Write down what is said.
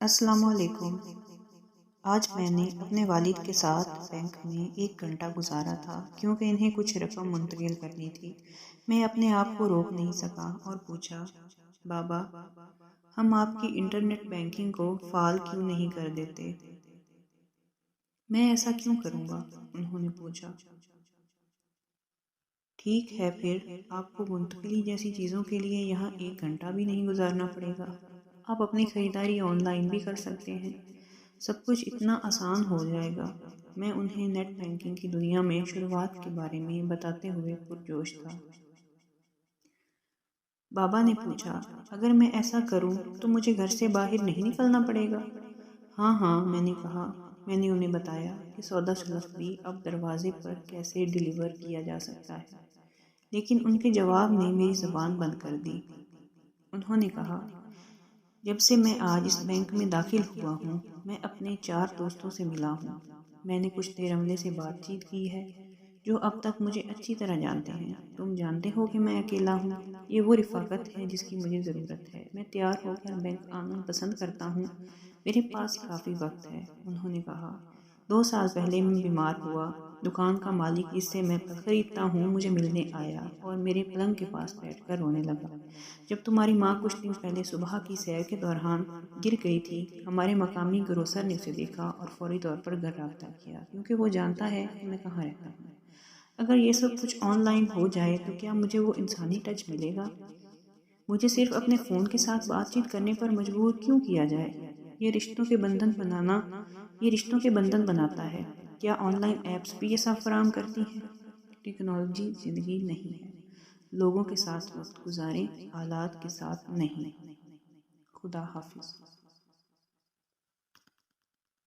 السلام علیکم۔ آج میں نے اپنے والد کے ساتھ بینک میں 1 گھنٹہ گزارا تھا کیونکہ انہیں کچھ رقم منتقل کرنی تھی۔ میں اپنے آپ کو روک نہیں سکا اور پوچھا، بابا، ہم آپ کی انٹرنیٹ بینکنگ کو فعال کیوں نہیں کر دیتے؟ میں ایسا کیوں کروں گا؟ انہوں نے پوچھا۔ ٹھیک ہے، پھر آپ کو منتقلی جیسی چیزوں کے لیے یہاں 1 گھنٹہ بھی نہیں گزارنا پڑے گا۔ آپ اپنی خریداری آن لائن بھی کر سکتے ہیں۔ سب کچھ اتنا آسان ہو جائے گا۔ میں انہیں نیٹ بینکنگ کی دنیا میں شروعات کے بارے میں بتاتے ہوئے پرجوش تھا۔ بابا نے پوچھا، اگر میں ایسا کروں تو مجھے گھر سے باہر نہیں نکلنا پڑے گا؟ ہاں، میں نے کہا۔ میں نے انہیں بتایا کہ سودا سلف بھی اب دروازے پر کیسے ڈیلیور کیا جا سکتا ہے، لیکن ان کے جواب نے میری زبان بند کر دی۔ انہوں نے کہا، جب سے میں آج اس بینک میں داخل ہوا ہوں، میں اپنے 4 دوستوں سے ملا ہوں۔ میں نے کچھ دیر عملے سے بات چیت کی ہے جو اب تک مجھے اچھی طرح جانتے ہیں۔ تم جانتے ہو کہ میں اکیلا ہوں۔ یہ وہ رفاقت ہے جس کی مجھے ضرورت ہے۔ میں تیار ہو کر بینک آنا پسند کرتا ہوں۔ میرے پاس کافی وقت ہے۔ انہوں نے کہا، 2 سال پہلے میں بیمار ہوا۔ دکان کا مالک جس سے میں پھل خریدتا ہوں مجھے ملنے آیا اور میرے پلنگ کے پاس بیٹھ کر رونے لگا۔ جب تمہاری ماں کچھ دن پہلے صبح کی سیر کے دوران گر گئی تھی، ہمارے مقامی گروسر نے اسے دیکھا اور فوری طور پر گھر رابطہ کیا کیونکہ وہ جانتا ہے کہ میں کہاں رہتا ہوں۔ اگر یہ سب کچھ آن لائن ہو جائے تو کیا مجھے وہ انسانی ٹچ ملے گا؟ مجھے صرف اپنے فون کے ساتھ بات چیت کرنے پر مجبور کیوں کیا جائے؟ یہ رشتوں کے بندھن بناتا ہے۔ کیا آن لائن ایپس بھی یہ سب فراہم کرتی ہیں؟ ٹیکنالوجی زندگی نہیں ہے۔ لوگوں کے ساتھ وقت گزاریں، آلات کے ساتھ نہیں۔ خدا حافظ۔